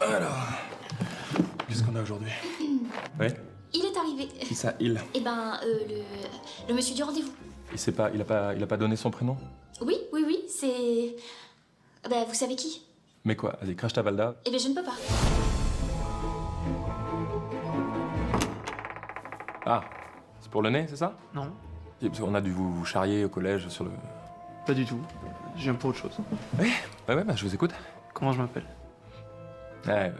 Alors, qu'est-ce qu'on a aujourd'hui? Ouais. Il est arrivé. Qui ça, il? Eh ben, le monsieur du rendez-vous. Il sait pas, il a pas donné son prénom? Oui, c'est... Bah, vous savez qui? Mais quoi? Allez, crache ta Valda. Eh ben, je ne peux pas. Ah, c'est pour le nez, c'est ça? Non, Et parce qu'on a dû vous charrier au collège sur le... pas du tout. Je viens pour autre chose. Ouais, bah je vous écoute. Comment je m'appelle? Ouais.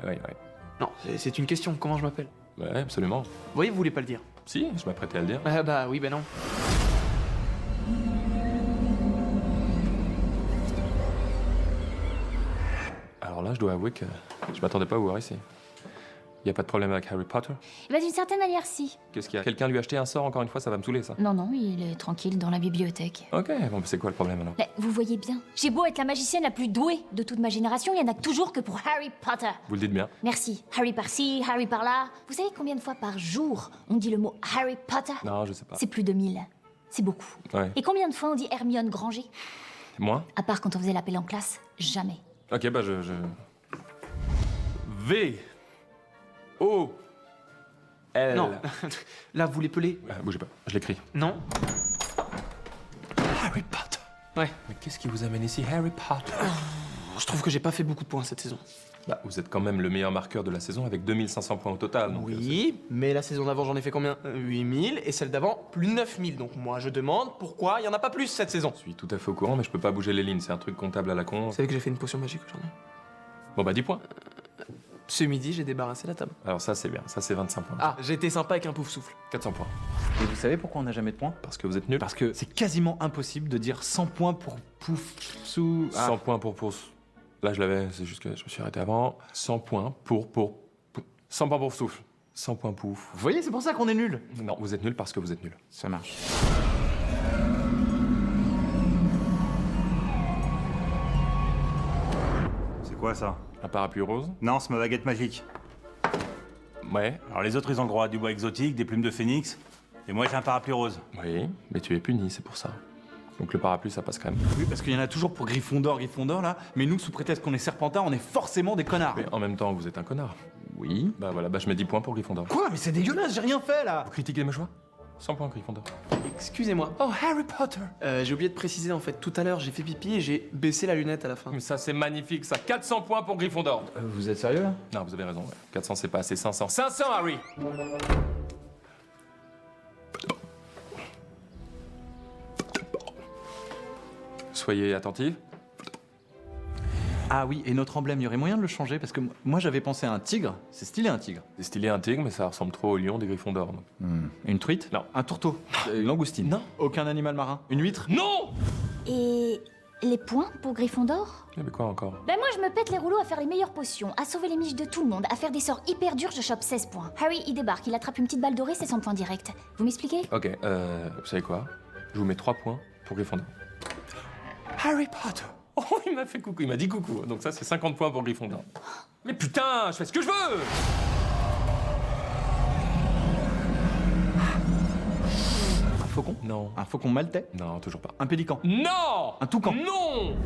Non, c'est une question. Comment je m'appelle? Ouais, absolument. Vous voyez, vous voulez pas le dire. Si, je m'apprêtais à le dire. Bah oui, bah non. Alors là, je dois avouer que je m'attendais pas à vous voir ici. Y a pas de problème avec Harry Potter? Bah, d'une certaine manière, si. Qu'est-ce qu'il y a? Quelqu'un lui a acheté un sort, encore une fois, ça va me saouler, ça. Non, il est tranquille dans la bibliothèque. Ok, bon, c'est quoi le problème, alors? Mais vous voyez bien, j'ai beau être la magicienne la plus douée de toute ma génération, il y en a toujours que pour Harry Potter. Vous le dites bien. Merci. Harry par-ci, Harry par-là. Vous savez combien de fois par jour on dit le mot Harry Potter? Non, je sais pas. C'est plus de 1000. C'est beaucoup. Ouais. Et combien de fois on dit Hermione Granger? Moi? À part quand on faisait l'appel en classe, jamais. Ok, bah je... V... O... L... Non. Là, vous l'épelez. Bougez pas, je l'écris. Non. Harry Potter. Ouais. Mais qu'est-ce qui vous amène ici, Harry Potter? Je trouve que j'ai pas fait beaucoup de points cette saison. Bah, vous êtes quand même le meilleur marqueur de la saison avec 2500 points au total. Donc, Oui, mais la saison d'avant, j'en ai fait combien? 8000, et celle d'avant, plus de 9000. Donc moi, je demande pourquoi il y en a pas plus cette saison. Je suis tout à fait au courant, mais je peux pas bouger les lignes. C'est un truc comptable à la con. Vous savez que j'ai fait une potion magique aujourd'hui? Bon, bah 10 points. Ce midi, j'ai débarrassé la table. Alors ça, c'est bien. Ça, c'est 25 points. Ah, j'ai été sympa avec un pouf souffle. 400 points. Et vous savez pourquoi on n'a jamais de points? Parce que vous êtes nuls. Parce que c'est quasiment impossible de dire 100 points pour pouf sous... 100 points pour pouce. Là, je l'avais, c'est juste que je me suis arrêté avant. 100 points pour 100 points pour souffle. 100 points pouf. Vous voyez, c'est pour ça qu'on est nuls. Non, vous êtes nuls parce que vous êtes nuls. Ça marche. C'est quoi ça? Un parapluie rose? Non, c'est ma baguette magique. Ouais. Alors les autres, ils ont le droit à du bois exotique, des plumes de phénix. Et moi, j'ai un parapluie rose. Oui, mais tu es puni, c'est pour ça. Donc le parapluie, ça passe quand même. Oui, parce qu'il y en a toujours pour Gryffondor, là. Mais nous, sous prétexte qu'on est Serpentin, on est forcément des connards. Mais en même temps, vous êtes un connard. Oui. Bah voilà, bah je mets 10 points pour Gryffondor. Quoi? Mais c'est dégueulasse, j'ai rien fait, là. Vous critiquez mes choix? 100 points Gryffondor. Excusez-moi. Oh, Harry Potter! J'ai oublié de préciser, en fait, tout à l'heure, j'ai fait pipi et j'ai baissé la lunette à la fin. Mais ça, c'est magnifique, ça. 400 points pour Gryffondor. Vous êtes sérieux, là? Non, vous avez raison, ouais. 400, c'est pas assez. 500. 500, Harry! Soyez attentifs. Ah oui, et notre emblème, il y aurait moyen de le changer, parce que moi, j'avais pensé à un tigre. C'est stylé, un tigre. C'est stylé un tigre, mais ça ressemble trop au lion des Gryffondors. donc. Une truite? Non. Un tourteau? Une langoustine? Non. Aucun animal marin? Une huître? Non! Et les points pour Gryffondor? Mais quoi encore? Ben moi, je me pète les rouleaux à faire les meilleures potions, à sauver les miches de tout le monde, à faire des sorts hyper durs, je chope 16 points. Harry, il débarque, il attrape une petite balle dorée, c'est 100 points direct. Vous m'expliquez? Ok, vous savez quoi? Je vous mets 3 points pour Gryffondor. Harry Potter! Oh, il m'a fait coucou, il m'a dit coucou. Donc ça, c'est 50 points pour Gryffondor. Mais putain, je fais ce que je veux! Un faucon? Non. Un faucon maltais? Non, toujours pas. Un pélican? Non! Un toucan? Non!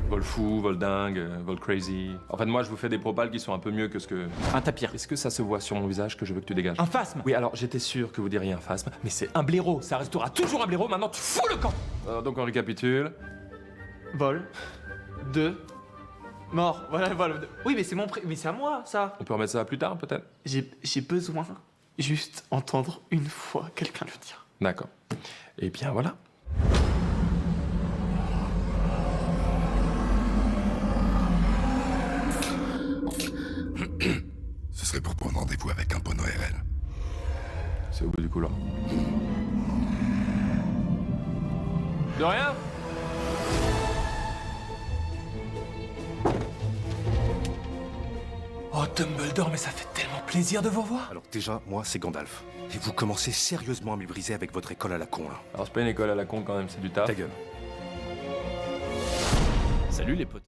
Vol fou, vol dingue, vol crazy. En fait, moi, je vous fais des propals qui sont un peu mieux que ce que... Un tapir? Est-ce que ça se voit sur mon visage que je veux que tu dégages? Un phasme? Oui, alors, j'étais sûr que vous diriez un phasme, mais c'est un blaireau. Ça restera toujours un blaireau, maintenant tu fous le camp! Donc, on récapitule. Vol. 2. Mort. Voilà, vol. Oui, mais c'est mais c'est à moi, ça. On peut remettre ça plus tard, peut-être? J'ai besoin juste entendre une fois quelqu'un le dire. D'accord. Et bien, voilà. Ce serait pour prendre rendez-vous avec un pono RL. C'est au bout du couloir. De rien? Oh, Dumbledore, mais ça fait tellement plaisir de vous revoir. Alors déjà, moi, c'est Gandalf. Et vous commencez sérieusement à me briser avec votre école à la con, là. Alors, c'est pas une école à la con quand même, c'est du taf. Ta gueule. Salut les potes.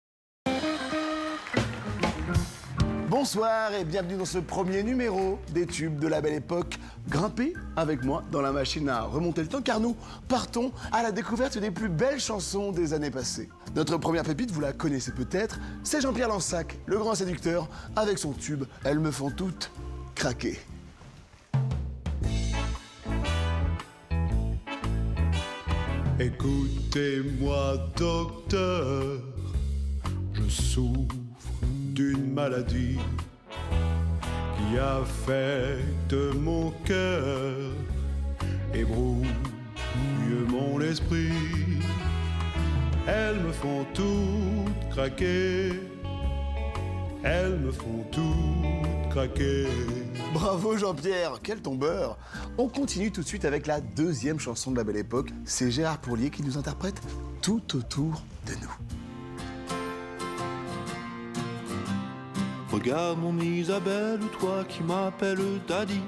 Bonsoir et bienvenue dans ce premier numéro des tubes de la belle époque. Grimpez avec moi dans la machine à remonter le temps car nous partons à la découverte des plus belles chansons des années passées. Notre première pépite, vous la connaissez peut-être, c'est Jean-Pierre Lansac, le grand séducteur, avec son tube « Elles me font toutes craquer ». Écoutez-moi, docteur, je souffre d'une maladie qui affecte mon cœur et brouille mon esprit. Elles me font toutes craquer, elles me font toutes craquer. Bravo Jean-Pierre, quel tombeur! On continue tout de suite avec la deuxième chanson de la belle époque. C'est Gérard Pourlier qui nous interprète Tout autour de nous. Regarde mon Isabelle, toi qui m'appelles Daddy.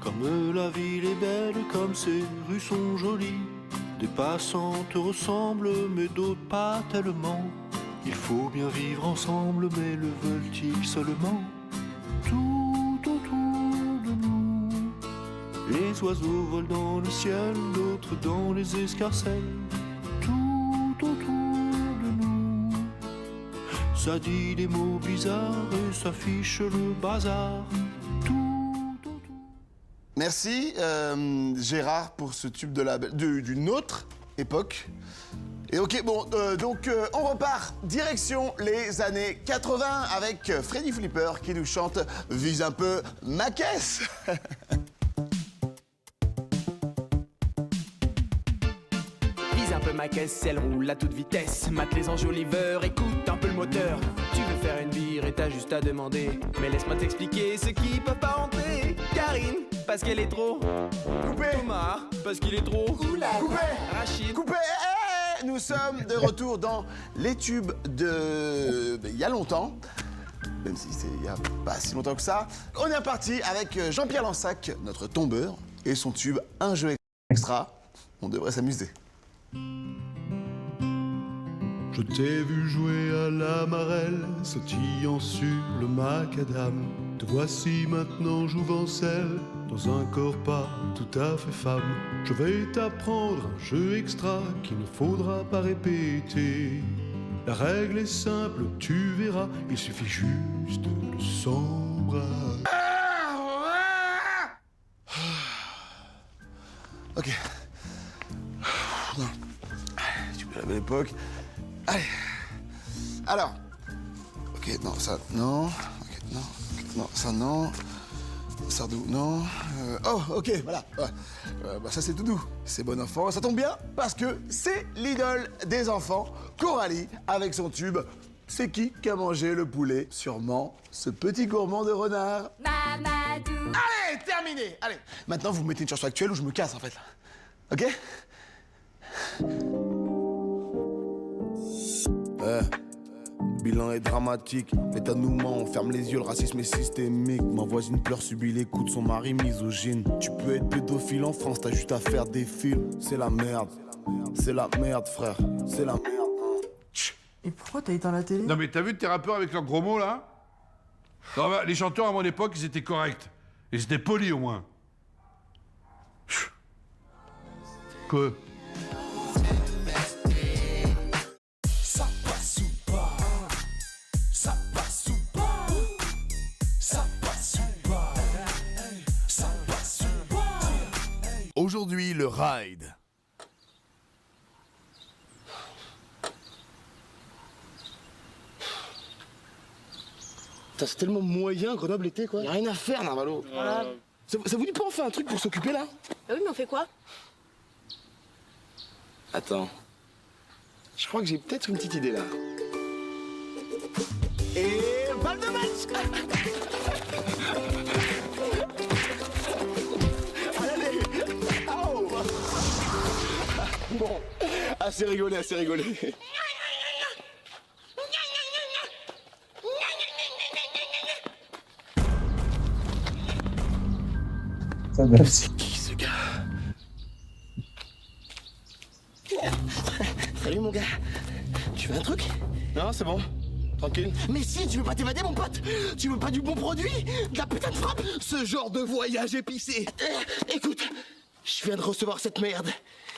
Comme la ville est belle, comme ses rues sont jolies. Des passants te ressemblent, mais d'autres pas tellement. Il faut bien vivre ensemble, mais le veulent-ils seulement? Tout autour de nous, les oiseaux volent dans le ciel, d'autres dans les escarcelles. Tout autour de nous, ça dit des mots bizarres et ça fiche le bazar. Tout autour. Merci Gérard pour ce tube d'une autre époque. Et ok, bon, donc on repart direction les années 80 avec Freddy Flipper qui nous chante « Vise un peu ma caisse ». Vise un peu ma caisse, elle roule à toute vitesse. Mate les enjoliveurs, écoute un peu le moteur. Tu veux faire une bire et t'as juste à demander. Mais laisse-moi t'expliquer ceux qui peuvent pas rentrer. Karine, parce qu'elle est trop. Coupé. Omar, parce qu'il est trop. Coupé. Rachid. Coupé. Nous sommes de retour dans les tubes de... il y a longtemps. Même si c'est il y a pas si longtemps que ça. On est reparti avec Jean-Pierre Lansac, notre tombeur, et son tube Un jeu extra. On devrait s'amuser. Je t'ai vu jouer à la marelle, sautillant sur le macadam. Te voici maintenant jouvencelle, dans un corps pas tout à fait femme. Je vais t'apprendre un jeu extra qu'il ne faudra pas répéter. La règle est simple, tu verras, il suffit juste de s'embrasser. Ok. Non. Tu peux la belle époque. Allez. Alors. Ok, non, ça, non. Ok, non. Ok, non, ça, non. Sardou, non. Oh, ok, voilà. Bah, ça, c'est tout doux. C'est bon enfant. Ça tombe bien parce que c'est l'idole des enfants, Coralie, avec son tube. C'est qui a mangé le poulet? Sûrement ce petit gourmand de renard. Mamadou. Allez, terminé. Allez. Maintenant, vous mettez une chanson actuelle ou je me casse, en fait, là. Ok? Le bilan est dramatique, l'état nous ment, on ferme les yeux, le racisme est systémique. Ma voisine pleure, subit les coups de son mari misogyne. Tu peux être pédophile en France, t'as juste à faire des films. C'est la merde, frère, c'est la merde. Et pourquoi t'as éteint la télé? Non mais t'as vu tes rappeurs avec leurs gros mots là? Non, bah, les chanteurs à mon époque, ils étaient corrects. Ils étaient polis au moins. Quoi? Ça passe ou pas? Ça passe ou pas? Ça passe ou pas? Ça passe ou pas? Aujourd'hui, le ride. Putain, c'est tellement moyen, Grenoble été, quoi. Y'a rien à faire, Narvalo. Voilà. Ça vous dit pas on fait un truc pour s'occuper, là? Bah oui, mais on fait quoi? Attends. Je crois que j'ai peut-être une petite idée, là. Et... balle de match. Allez. Oh. Bon, assez rigolé, assez rigolé. C'est qui ce gars? Salut mon gars. Tu veux un truc? Non, c'est bon. tranquille. Mais si, tu veux pas t'évader, mon pote? Tu veux pas du bon produit? De la putain de frappe? Ce genre de voyage épicé. Écoute, je viens de recevoir cette merde.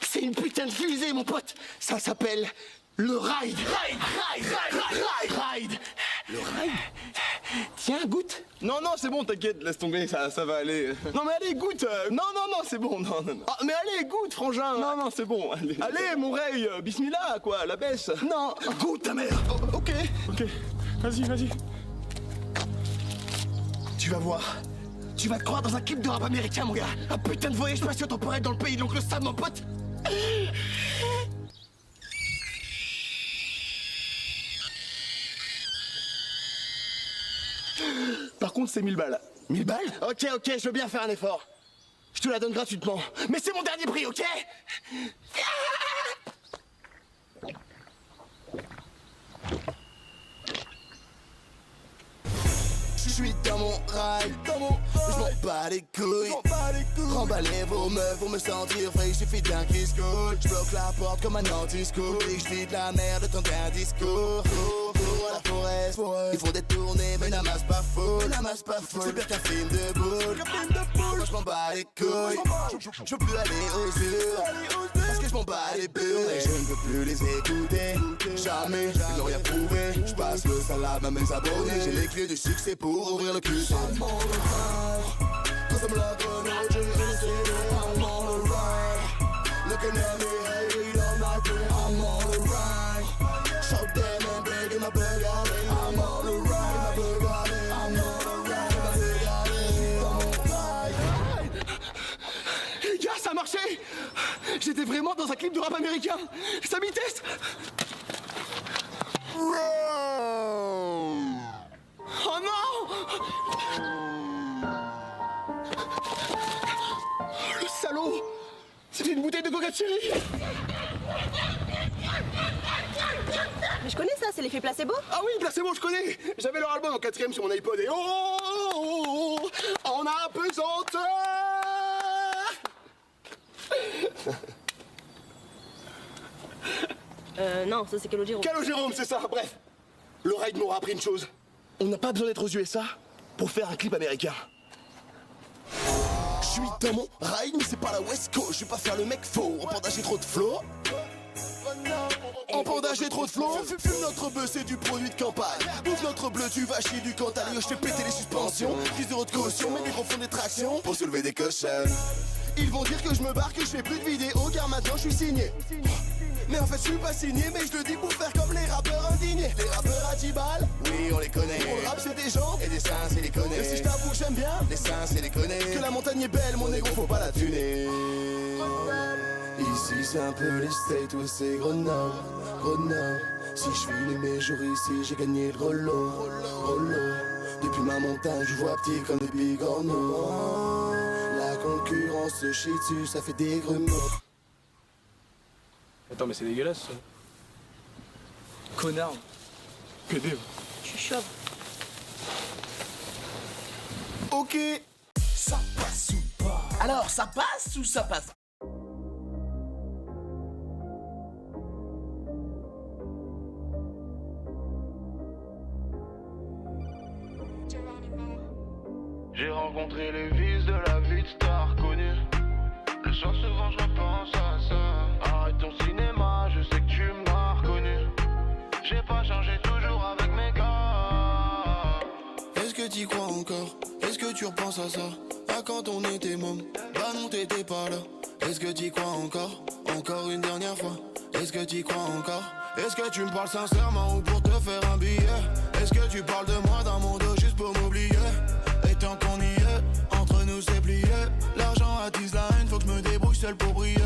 C'est une putain de fusée, mon pote. Ça s'appelle le Ride. Ride. Le Ride? Tiens, goûte. Non, c'est bon, t'inquiète, laisse tomber, ça va aller. Non, mais allez, goûte. Non, c'est bon, non. Ah, mais allez, goûte, frangin. Non, c'est bon. Allez, mon Ray, bismillah, quoi, la baisse. Non, goûte ta mère. Oh, ok. Vas-y. Tu vas voir. Tu vas te croire dans un clip de rap américain, mon gars. Un putain de voyage spatio-temporel dans le pays de l'oncle Sam, mon pote. Par contre, c'est 1000 balles. 1000 balles? Ok, je veux bien faire un effort. Je te la donne gratuitement. Mais c'est mon dernier prix, ok? Je suis dans mon ride, je m'en bats les couilles. Remballez vos meufs pour me sentir frais, il suffit d'un kiss cool. Je bloque la porte comme un anti-school. Et je dis de la merde tant qu'un discours. Pour la forêt, ils font des tournées, mais la masse pas foule. C'est pire qu'un film de boule. Moi je m'en bats les couilles. Je veux plus aller aux urnes, parce que je m'en bats les bulles. Et je ne peux plus les écouter. Jamais, ils n'ont rien prouvé. Je passe le salam à mes abonnés. J'ai les clés du succès pour ouvrir le cul. I'm on the ride, 'cause I'm like an OG in the city. I'm on the ride, looking at me, hate on my dream. I'm on the ride, show them and big in my Bugatti. I'm on the ride, my Bugatti. I'm on the ride, my Bugatti. Les gars, ça a marché. J'étais vraiment dans un clip de rap américain. Ça m'y teste. Oh non! Le salaud! C'était une bouteille de Coca-Cherry! Mais je connais ça, c'est l'effet placebo. Ah oui, placebo, je connais! J'avais leur album en 4ème sur mon iPod et oh, en apesanteur! Non, ça c'est Calogero. Calogero, c'est ça, bref. Le Ride m'aura appris une chose. On n'a pas besoin d'être aux USA pour faire un clip américain. Je suis dans mon ride, mais c'est pas la West Coast. Je vais pas faire le mec faux. En pandage, j'ai trop de flow. En pandage, j'ai trop de flow. Fume notre bœuf, c'est du produit de campagne. Bouffe notre bleu, tu vas chier du Cantalio. Je fais péter les suspensions. 10 € de caution, mes micros font des tractions pour soulever des cochons. Ils vont dire que je me barre, que je fais plus de vidéos, car maintenant je suis signé. Mais en fait je suis pas signé, mais je le dis pour faire comme les rappeurs indignés. Les rappeurs à 10 balles, oui on les connaît. Pour le rap c'est des gens, et des seins c'est les connaît. Et si je t'avoue que j'aime bien, les seins c'est les connaît. Que la montagne est belle, mon négro faut pas la tuner. Ici c'est un peu les States, ouais c'est gros nord. Si je finis mes jours ici, j'ai gagné le rollo. Depuis ma montagne, je vois petit comme des bigorneaux. La concurrence se chie dessus, ça fait des grumeaux. Attends, mais c'est dégueulasse ça. Connard. PD. Je suis chauve. Ok. Ça passe ou pas? Alors, ça passe ou ça passe? J'ai rencontré les vices de la vie de star connue. Le soir souvent je repense à ça. Arrête ton cinéma, je sais que tu m'as reconnu. J'ai pas changé toujours avec mes gars. Est-ce que t'y crois encore? Est-ce que tu repenses à ça? À quand on était môme? Bah non t'étais pas là. Est-ce que t'y crois encore? Encore une dernière fois. Est-ce que t'y crois encore? Est-ce que tu me parles sincèrement ou pour te faire un billet? Est-ce que tu parles de moi dans mon dos juste pour m'oublier? Et tant qu'on y est, entre nous c'est plié. L'argent attise la haine, faut que je me débrouille seul pour briller.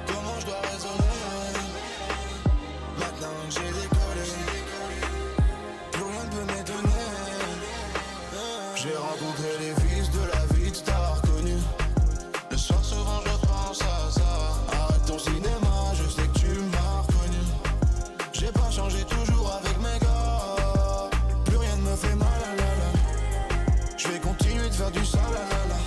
Comment je dois raisonner? Maintenant que j'ai décollé, plus rien ne peut m'étonner. J'ai rencontré les fils de la vie de star connue. Le soir souvent je pense à ça. Arrête ton cinéma, je sais que tu m'as reconnu. J'ai pas changé toujours avec mes gars. Plus rien ne me fait mal, la la la. Je vais continuer de faire du sale, la la la.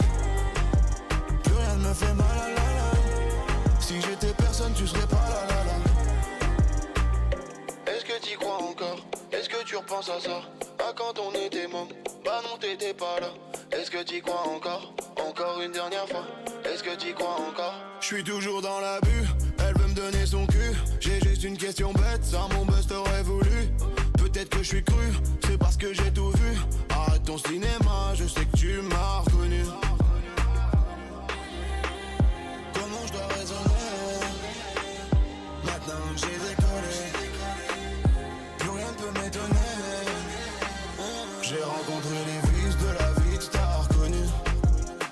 Est-ce que tu repenses à ça? À quand on était môme? Bah non, t'étais pas là. Est-ce que t'y crois encore? Encore une dernière fois. Est-ce que t'y crois encore? J'suis toujours dans la bulle, elle veut me donner son cul. J'ai juste une question bête, ça mon buzz t'aurait voulu. Peut-être que j'suis cru, c'est parce que j'ai tout vu. Arrête ton cinéma, je sais que tu m'as reconnu. Comment je dois raisonner maintenant que j'ai décollé? Plus rien ne peut m'étonner. J'ai rencontré les vices de la vie, tu t'as reconnu.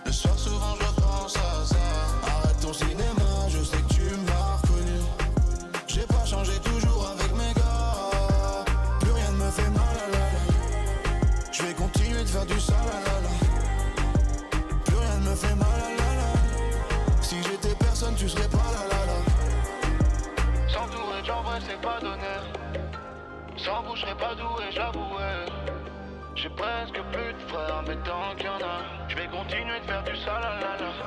Le soir souvent je pense à ça. Arrête ton cinéma, je sais que tu m'as reconnu. J'ai pas changé, toujours avec mes gars. Plus rien ne me fait mal, la la la. Je vais continuer de faire du sale, la la la. Plus rien ne me fait mal, la la la. Si j'étais personne, tu serais pas la la la. S'entourer de gens vrais, c'est pas donné. Sans vous, je serais pas doué, j'avouais. J'ai presque plus de frères, mais tant qu'il y en a, je vais continuer de faire du sale, la la la.